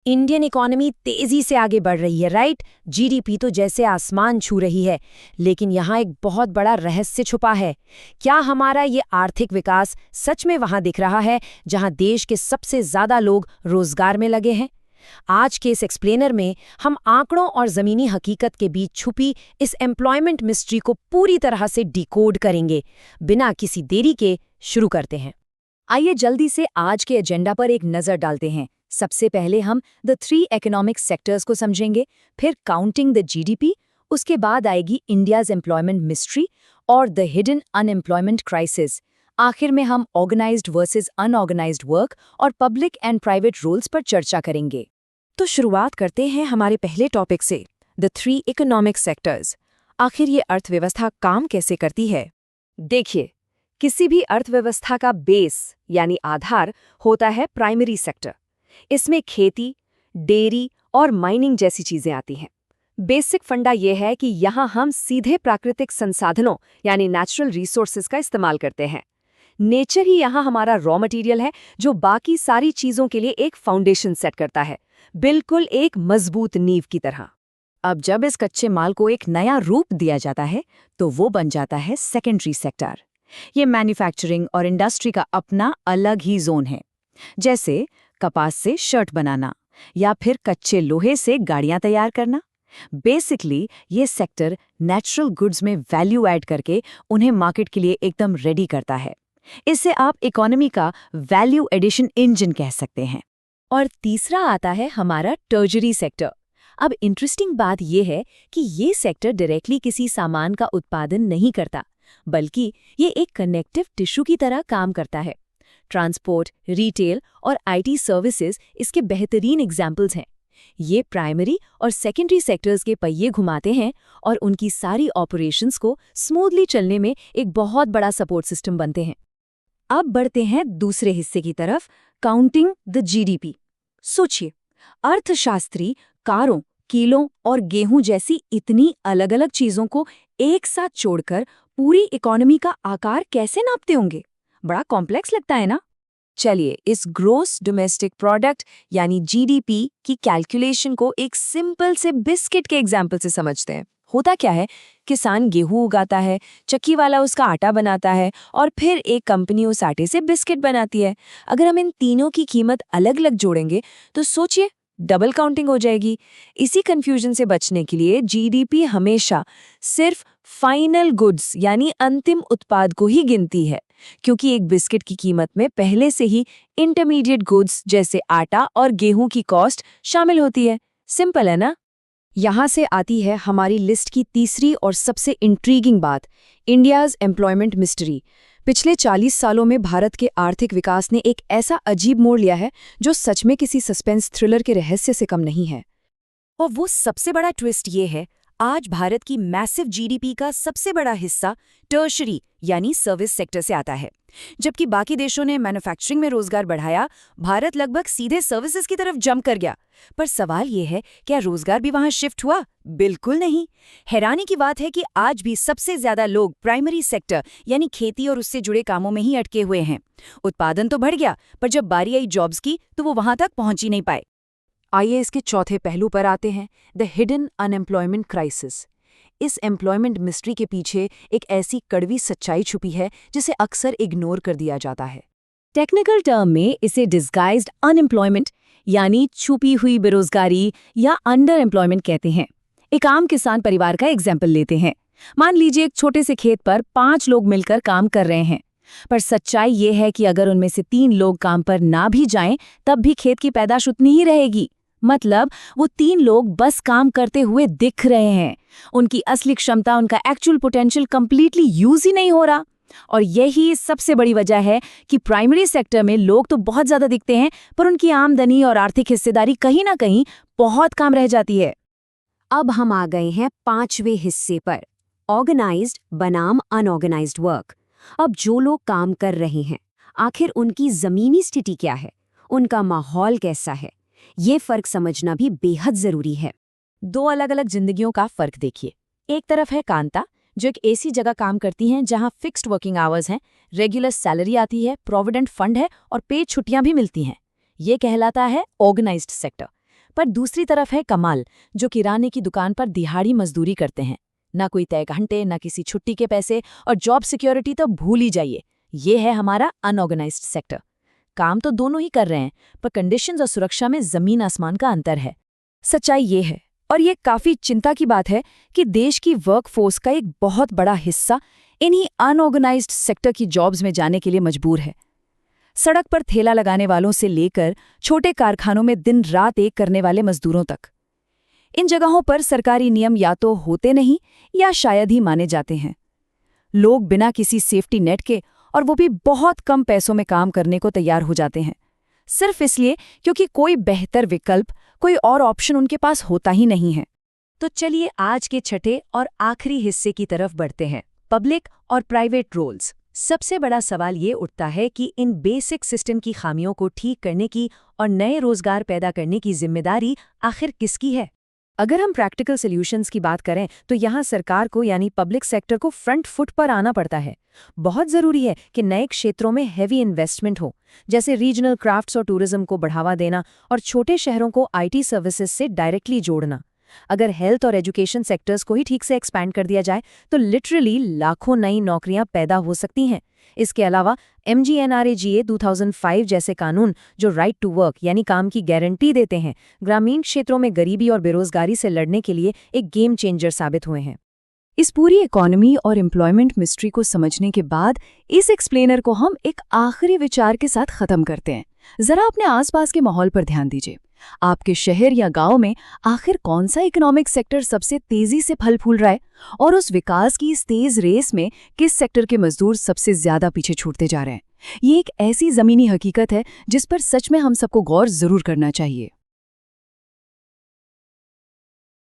Indian economy तेजी से आगे बढ़ रही है, राइट? जीडीपी तो जैसे आसमान छू रही है, लेकिन यहाँ एक बहुत बड़ा रहस्य छुपा है। क्या हमारा ये आर्थिक विकास सच में वहाँ दिख रहा है जहाँ देश के सबसे ज्यादा लोग रोजगार में लगे हैं? आज के इस एक्सप्लेनर में हम आंकड़ों और जमीनी हकीकत के बीच छुपी इस एम्प्लॉयमेंट मिस्ट्री को पूरी तरह से डिकोड करेंगे। बिना किसी देरी के शुरू करते हैं। आइए जल्दी से आज के एजेंडा पर एक नज़र डालते हैं। सबसे पहले हम द 3 इकोनॉमिक सेक्टर्स को समझेंगे, फिर काउंटिंग द जीडीपी, उसके बाद आएगी इंडियाज एम्प्लॉयमेंट मिस्ट्री और द हिडन अनएम्प्लॉयमेंट क्राइसिस। आखिर में हम ऑर्गेनाइज्ड वर्सेस अनऑर्गेनाइज्ड वर्क और पब्लिक एंड प्राइवेट रोल्स पर चर्चा करेंगे। तो शुरुआत करते हैं हमारे पहले टॉपिक से, द 3 इकोनॉमिक सेक्टर्स। आखिर ये अर्थव्यवस्था काम कैसे करती है? देखिए, किसी भी अर्थव्यवस्था का बेस यानी आधार होता है प्राइमरी सेक्टर। इसमें खेती, डेयरी और माइनिंग जैसी चीजें आती हैं। बेसिक फंडा यह है कि यहाँ हम सीधे प्राकृतिक संसाधनों यानी नेचुरल रिसोर्सेज का इस्तेमाल करते हैं। नेचर ही यहाँ हमारा रॉ मटेरियल है जो बाकी सारी चीजों के लिए एक फाउंडेशन सेट करता है, बिल्कुल एक मजबूत नींव की तरह। अब जब इस कच्चे माल को एक नया रूप दिया जाता है तो वो बन जाता है सेकेंडरी सेक्टर। ये मैन्युफैक्चरिंग और इंडस्ट्री का अपना अलग ही जोन है। जैसे कपास से शर्ट बनाना या फिर कच्चे लोहे से गाड़ियां तैयार करना। बेसिकली ये सेक्टर नेचुरल गुड्स में वैल्यू ऐड करके उन्हें मार्केट के लिए एकदम रेडी करता है। इसे आप इकोनॉमी का वैल्यू एडिशन इंजन कह सकते हैं। और तीसरा आता है हमारा टर्जरी सेक्टर। अब इंटरेस्टिंग बात यह है कि ये सेक्टर डायरेक्टली किसी सामान का उत्पादन नहीं करता, बल्कि ये एक कनेक्टिव टिश्यू की तरह काम करता है। ट्रांसपोर्ट, रिटेल और आईटी सर्विसेज इसके बेहतरीन एग्जाम्पल्स हैं। ये प्राइमरी और सेकेंडरी सेक्टर्स के पहिए घुमाते हैं और उनकी सारी ऑपरेशंस को स्मूथली चलने में एक बहुत बड़ा सपोर्ट सिस्टम बनते हैं। अब बढ़ते हैं दूसरे हिस्से की तरफ, काउंटिंग द जीडीपी। सोचिए, अर्थशास्त्री कारों, किलों और गेहूं जैसी इतनी अलग अलग चीजों को एक साथ जोड़कर पूरी इकोनॉमी का आकार कैसे नापते होंगे? बड़ा कॉम्प्लेक्स लगता है ना? चलिए इस ग्रोस डोमेस्टिक प्रोडक्ट यानी जीडीपी की कैलकुलेशन को एक सिंपल से बिस्किट के एग्जाम्पल से समझते हैं। होता क्या है, किसान गेहूं उगाता है, चक्की वाला उसका आटा बनाता है और फिर एक कंपनी उस आटे से बिस्किट बनाती है। अगर हम इन तीनों की कीमत अलग अलग जोड़ेंगे तो सोचिए, डबल काउंटिंग हो जाएगी। इसी कंफ्यूजन से बचने के लिए जीडीपी हमेशा सिर्फ फाइनल गुड्स यानी अंतिम उत्पाद को ही गिनती है, क्योंकि एक बिस्किट की कीमत में पहले से ही इंटरमीडिएट गुड्स जैसे आटा और गेहूं की कॉस्ट शामिल होती है। सिंपल है ना? यहाँ से आती है हमारी लिस्ट की तीसरी और सबसे इंट्रीगिंग बात, इंडियाज एम्प्लॉयमेंट मिस्ट्री। पिछले 40 सालों में भारत के आर्थिक विकास ने एक ऐसा अजीब मोड़ लिया है जो सच में किसी सस्पेंस थ्रिलर के रहस्य से कम नहीं है। और वो सबसे बड़ा ट्विस्ट ये है, आज भारत की मैसिव जीडीपी का सबसे बड़ा हिस्सा टर्शरी यानी सर्विस सेक्टर से आता है। जबकि बाकी देशों ने मैन्युफैक्चरिंग में रोजगार बढ़ाया, भारत लगभग सीधे सर्विसेज की तरफ जंप कर गया। पर सवाल ये है, क्या रोजगार भी वहां शिफ्ट हुआ? बिल्कुल नहीं। हैरानी की बात है कि आज भी सबसे ज्यादा लोग प्राइमरी सेक्टर यानी खेती और उससे जुड़े कामों में ही अटके हुए हैं। उत्पादन तो बढ़ गया, पर जब बारी आई जॉब्स की तो वो वहां तक पहुंच ही नहीं पाए। आइए इसके चौथे पहलू पर आते हैं, द हिडन अनएम्प्लॉयमेंट क्राइसिस। इस एम्प्लॉयमेंट मिस्ट्री के पीछे एक ऐसी कड़वी सच्चाई छुपी है जिसे अक्सर इग्नोर कर दिया जाता है। टेक्निकल टर्म में इसे डिस्गाइज्ड अनएम्प्लॉयमेंट यानी छुपी हुई बेरोजगारी या अंडर एम्प्लॉयमेंट कहते हैं। एक आम किसान परिवार का एग्जाम्पल लेते हैं। मान लीजिए एक छोटे से खेत पर 5 लोग मिलकर काम कर रहे हैं, पर सच्चाई ये है कि अगर उनमें से 3 लोग काम पर ना भी जाएं तब भी खेत की पैदाश उतनी ही रहेगी। मतलब वो 3 लोग बस काम करते हुए दिख रहे हैं, उनकी असली क्षमता, उनका एक्चुअल पोटेंशियल कंप्लीटली यूज ही नहीं हो रहा। और यही सबसे बड़ी वजह है कि प्राइमरी सेक्टर में लोग तो बहुत ज्यादा दिखते हैं, पर उनकी आमदनी और आर्थिक हिस्सेदारी कहीं ना कहीं बहुत कम रह जाती है। अब हम आ गए हैं 5वें हिस्से पर, ऑर्गेनाइज्ड बनाम अनऑर्गेनाइज्ड वर्क। अब जो लोग काम कर रहे हैं, आखिर उनकी जमीनी स्थिति क्या है, उनका माहौल कैसा है, ये फर्क समझना भी बेहद जरूरी है। 2 अलग अलग जिंदगियों का फर्क देखिए। एक तरफ है कांता, जो एक ऐसी जगह काम करती हैं जहां फिक्स्ड वर्किंग आवर्स हैं, रेगुलर सैलरी आती है, प्रोविडेंट फंड है और पेड छुट्टियां भी मिलती हैं। ये कहलाता है ऑर्गेनाइज्ड सेक्टर। पर दूसरी तरफ है कमाल, जो किराने की दुकान पर दिहाड़ी मजदूरी करते हैं। ना कोई तय घंटे, ना किसी छुट्टी के पैसे, और जॉब सिक्योरिटी तो भूल ही जाइए। ये है हमारा अनऑर्गेनाइज्ड सेक्टर। काम तो दोनों ही कर रहे हैं, पर कंडीशंस और सुरक्षा में जमीन आसमान का अंतर है। सच्चाई ये है, और ये काफी चिंता की बात है, कि देश की वर्कफोर्स का एक बहुत बड़ा हिस्सा इन्हीं अनऑर्गेनाइज्ड सेक्टर की जॉब्स में जाने के लिए मजबूर है। सड़क पर ठेला लगाने वालों से लेकर छोटे कारखानों में दिन रात एक करने वाले मजदूरों तक। इन जगहों पर सरकारी नियम या तो होते नहीं या शायद ही माने जाते हैं। लोग बिना किसी सेफ्टी नेट के, और वो भी बहुत कम पैसों में काम करने को तैयार हो जाते हैं, सिर्फ इसलिए क्योंकि कोई बेहतर विकल्प, कोई और ऑप्शन उनके पास होता ही नहीं है। तो चलिए आज के छठे और आखिरी हिस्से की तरफ बढ़ते हैं, पब्लिक और प्राइवेट रोल्स। सबसे बड़ा सवाल ये उठता है कि इन बेसिक सिस्टम की खामियों को ठीक करने की और नए रोजगार पैदा करने की जिम्मेदारी आखिर किसकी है? अगर हम प्रैक्टिकल सॉल्यूशंस की बात करें तो यहाँ सरकार को यानी पब्लिक सेक्टर को फ्रंट फुट पर आना पड़ता है। बहुत ज़रूरी है कि नए क्षेत्रों में हेवी इन्वेस्टमेंट हो, जैसे रीजनल क्राफ्ट्स और टूरिज्म को बढ़ावा देना और छोटे शहरों को आईटी सर्विसेज से डायरेक्टली जोड़ना। अगर हेल्थ और एजुकेशन सेक्टर्स को ही ठीक से एक्सपैंड कर दिया जाए तो लिटरली लाखों नई नौकरियां पैदा हो सकती हैं। इसके अलावा MGNRAGA 2005 जैसे कानून, जो राइट टू वर्क यानी काम की गारंटी देते हैं, ग्रामीण क्षेत्रों में गरीबी और बेरोजगारी से लड़ने के लिए एक गेम चेंजर साबित हुए हैं। इस पूरी इकोनॉमी और एम्प्लॉयमेंट मिस्ट्री को समझने के बाद इस एक्सप्लेनर को हम एक आखिरी विचार के साथ खत्म करते हैं। जरा अपने आसपास के माहौल पर ध्यान दीजिए। आपके शहर या गांव में आखिर कौन सा इकोनॉमिक सेक्टर सबसे तेजी से फल फूल रहा है, और उस विकास की इस तेज रेस में किस सेक्टर के मजदूर सबसे ज्यादा पीछे छूटते जा रहे हैं? ये एक ऐसी जमीनी हकीकत है जिस पर सच में हम सबको गौर जरूर करना चाहिए।